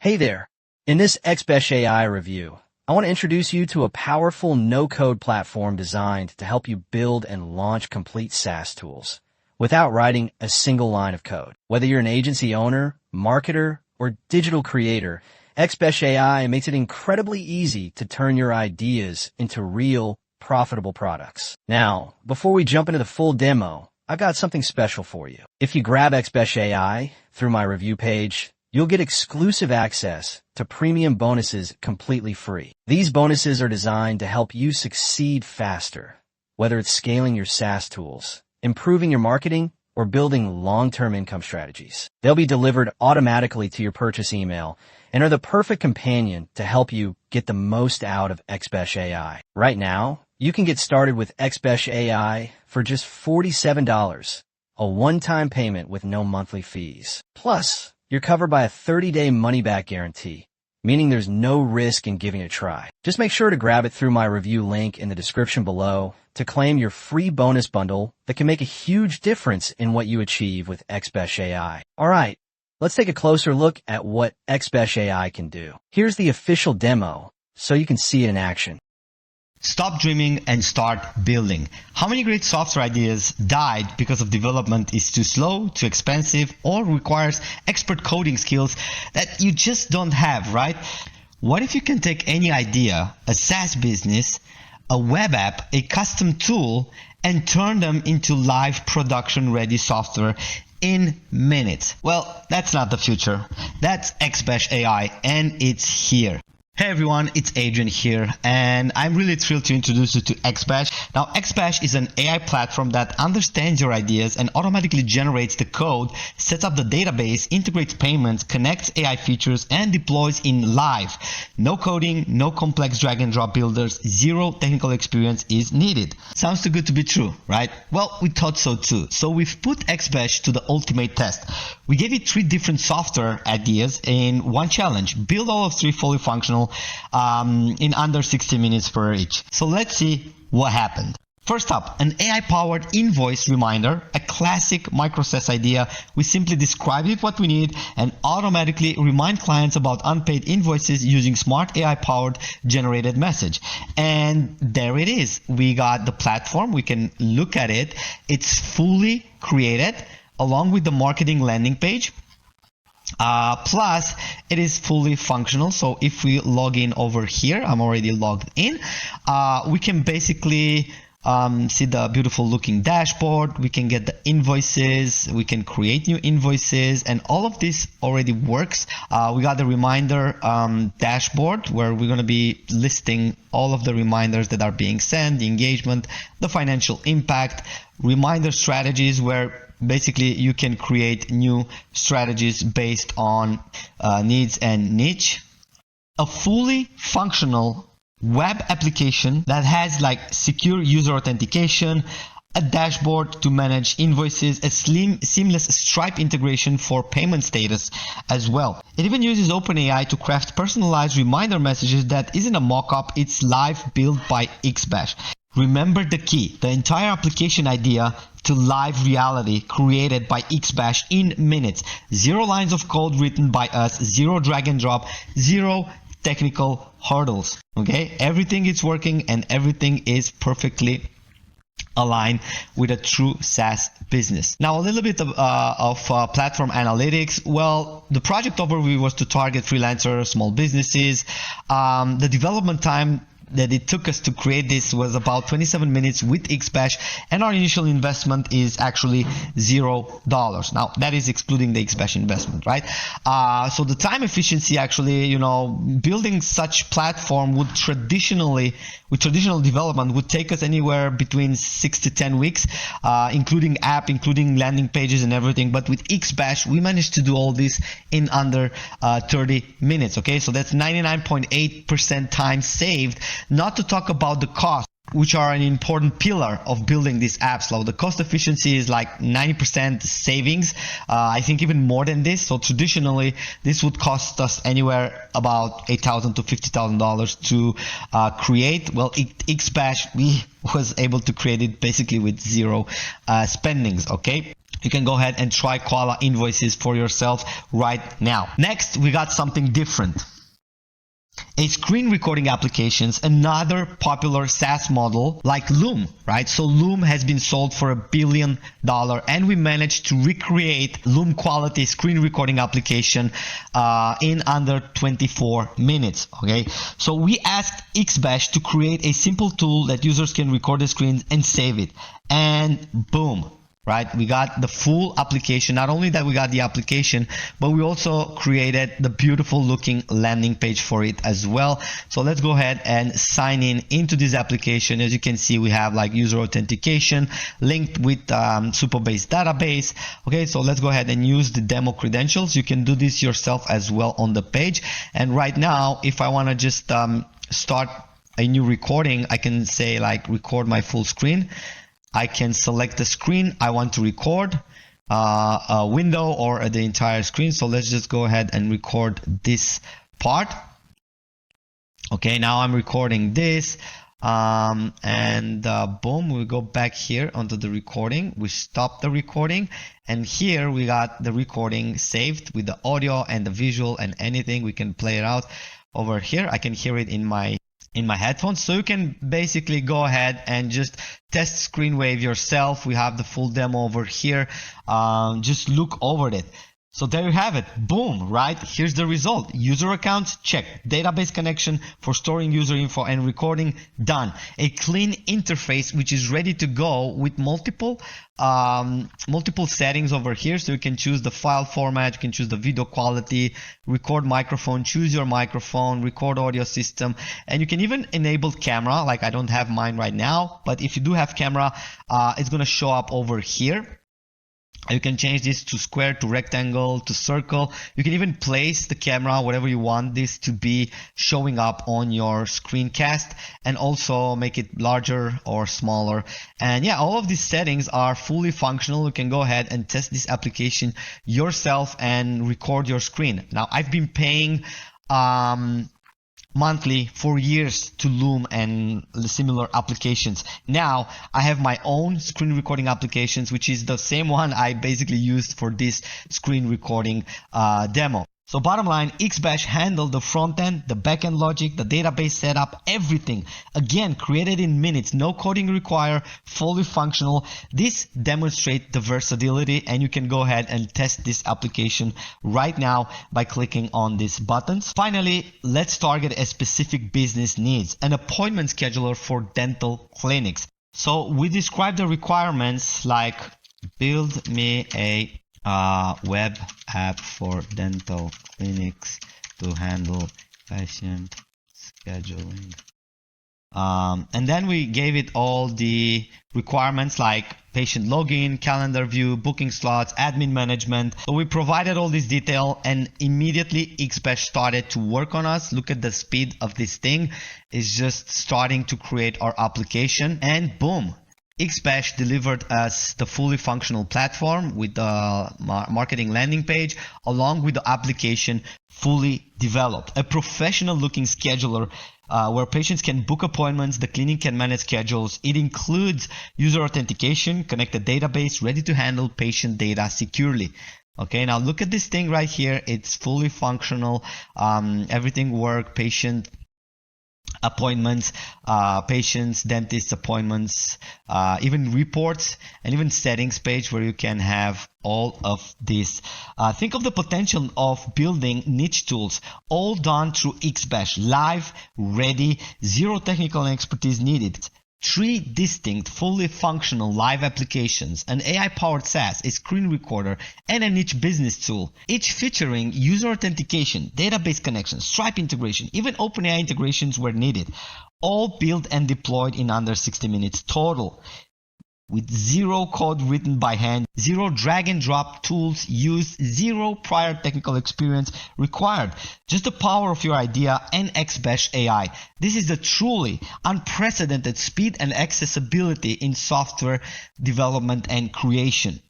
Hey there. In this xBesh AI review, I want to introduce you to a powerful no-code platform designed to help you build and launch complete SaaS tools without writing a single line of code. Whether you're an agency owner, marketer, or digital creator, xBesh AI makes it incredibly easy to turn your ideas into real, profitable products. Now, before we jump into the full demo, I've got something special for you. If you grab xBesh AI through my review page, you'll get exclusive access to premium bonuses completely free. These bonuses are designed to help you succeed faster, whether it's scaling your SaaS tools, improving your marketing, or building long-term income strategies. They'll be delivered automatically to your purchase email and are the perfect companion to help you get the most out of xBesh AI. Right now, you can get started with xBesh AI for just $47, a one-time payment with no monthly fees. Plus, you're covered by a 30-day money-back guarantee, meaning there's no risk in giving it a try. Just make sure to grab it through my review link in the description below to claim your free bonus bundle that can make a huge difference in what you achieve with xBesh AI. All right, let's take a closer look at what xBesh AI can do. Here's the official demo so you can see it in action. Stop dreaming and start building. How many great software ideas died because of development is too slow, too expensive, or requires expert coding skills that you just don't have, right? What if you can take any idea, a SaaS business, a web app, a custom tool, and turn them into live production-ready software in minutes? Well, that's not the future. That's xBesh AI, and it's here. Hey everyone, it's Adrian here, and I'm really thrilled to introduce you to xBesh. Now, xBesh is an AI platform that understands your ideas and automatically generates the code, sets up the database, integrates payments, connects AI features, and deploys in live. No coding, no complex drag and drop builders, zero technical experience is needed. Sounds too good to be true, right? Well, we thought so too. So we've put xBesh to the ultimate test. We gave it 3 different software ideas in one challenge. Build all of 3 fully functional in under 60 minutes for each. So let's see what happened. First up, an AI-powered invoice reminder, a classic micro SaaS idea. We simply describe it what we need and automatically remind clients about unpaid invoices using smart AI-powered generated message. And there it is. We got the platform. We can look at it. It's fully created along with the marketing landing page. Plus, it is fully functional. So if we log in over here, I'm already logged in. We can basically see the beautiful looking dashboard. We can get the invoices. We can create new invoices, and all of this already works. We got the reminder dashboard where we're going to be listing all of the reminders that are being sent, the engagement, the financial impact, reminder strategies where basically you can create new strategies based on needs and niche. A fully functional web application that has like secure user authentication, a dashboard to manage invoices, a seamless Stripe integration for payment status as well. It even uses OpenAI to craft personalized reminder messages that isn't a mock-up, it's live built by xBesh. Remember the key, the entire application idea to live reality created by xBesh in minutes. 0 lines of code written by us, 0 drag and drop, 0 technical hurdles. Okay, everything is working and everything is perfectly aligned with a true SaaS business. Now, a little bit of platform analytics. Well, the project overview was to target freelancers, small businesses. The development time that it took us to create this was about 27 minutes with xBesh, and our initial investment is actually $0. Now, that is excluding the xBesh investment, right? So the time efficiency actually, building such platform with traditional development would take us anywhere between 6 to 10 weeks, including app, including landing pages and everything. But with xBesh, we managed to do all this in under 30 minutes. Okay, so that's 99.8% time saved. Not to talk about the cost, which are an important pillar of building these apps. So the cost efficiency is like 90% savings. I think even more than this. So traditionally, this would cost us anywhere about $8,000 to $50,000 to create. Well, xBesh, we was able to create it basically with 0 spendings. Okay. you can go ahead and try Koala Invoices for yourself right now. Next, we got something different. A screen recording applications, another popular SaaS model like Loom, right? So Loom has been sold for $1 billion, and we managed to recreate Loom quality screen recording application in under 24 minutes, okay? So we asked xBesh to create a simple tool that users can record the screen and save it, and boom. Right, we got the full application. Not only that we got the application, but we also created the beautiful looking landing page for it as well. So let's go ahead and sign in into this application. As you can see, we have like user authentication linked with Supabase database. Okay, so let's go ahead and use the demo credentials. You can do this yourself as well on the page. And right now, if I want to just start a new recording, I can say like record my full screen. I can select the screen I want to record, a window or the entire screen. So let's just go ahead and record this part. Okay, now I'm recording this, and boom, we go back here onto the recording. We stop the recording, and here we got the recording saved with the audio and the visual and anything. We can play it out over here. I can hear it in my headphones. So you can basically go ahead and just test ScreenWave yourself. We have the full demo over here. Just look over it. So there you have it. Boom, right? Here's the result. User accounts, check. Database connection for storing user info and recording, done. A clean interface which is ready to go with multiple settings over here. So you can choose the file format, you can choose the video quality, record microphone, choose your microphone, record audio system, and you can even enable camera. Like I don't have mine right now, but if you do have camera, it's going to show up over here. You can change this to square, to rectangle, to circle. You can even place the camera, whatever you want this to be showing up on your screencast, and also make it larger or smaller. And yeah, all of these settings are fully functional. You can go ahead and test this application yourself and record your screen. Now, I've been paying monthly for years to Loom and similar applications. Now I have my own screen recording applications, which is the same one I basically used for this screen recording demo. So bottom line, xBesh handled the front end, the back end logic, the database setup, everything. Again, created in minutes, no coding required, fully functional. This demonstrates the versatility, and you can go ahead and test this application right now by clicking on these buttons. Finally, let's target a specific business needs, an appointment scheduler for dental clinics. So we describe the requirements like build me a web app for dental clinics to handle patient scheduling. And then we gave it all the requirements like patient login, calendar view, booking slots, admin management. So we provided all this detail, and immediately xBesh started to work on us. Look at the speed of this thing. It's just starting to create our application, and boom. xBesh delivered us the fully functional platform with the marketing landing page, along with the application fully developed. A professional looking scheduler where patients can book appointments, the clinic can manage schedules. It includes user authentication, connected database, ready to handle patient data securely. Okay, now look at this thing right here. It's fully functional. Everything works. Patient appointments, patients, dentist appointments, even reports, and even settings page where you can have all of this. Think of the potential of building niche tools, all done through xBesh, live, ready, zero technical expertise needed. 3 distinct, fully functional live applications, an AI-powered SaaS, a screen recorder, and a niche business tool, each featuring user authentication, database connections, Stripe integration, even OpenAI integrations where needed, all built and deployed in under 60 minutes total. With zero code written by hand, zero drag and drop tools used, zero prior technical experience required. Just the power of your idea and xBesh AI. This is a truly unprecedented speed and accessibility in software development and creation.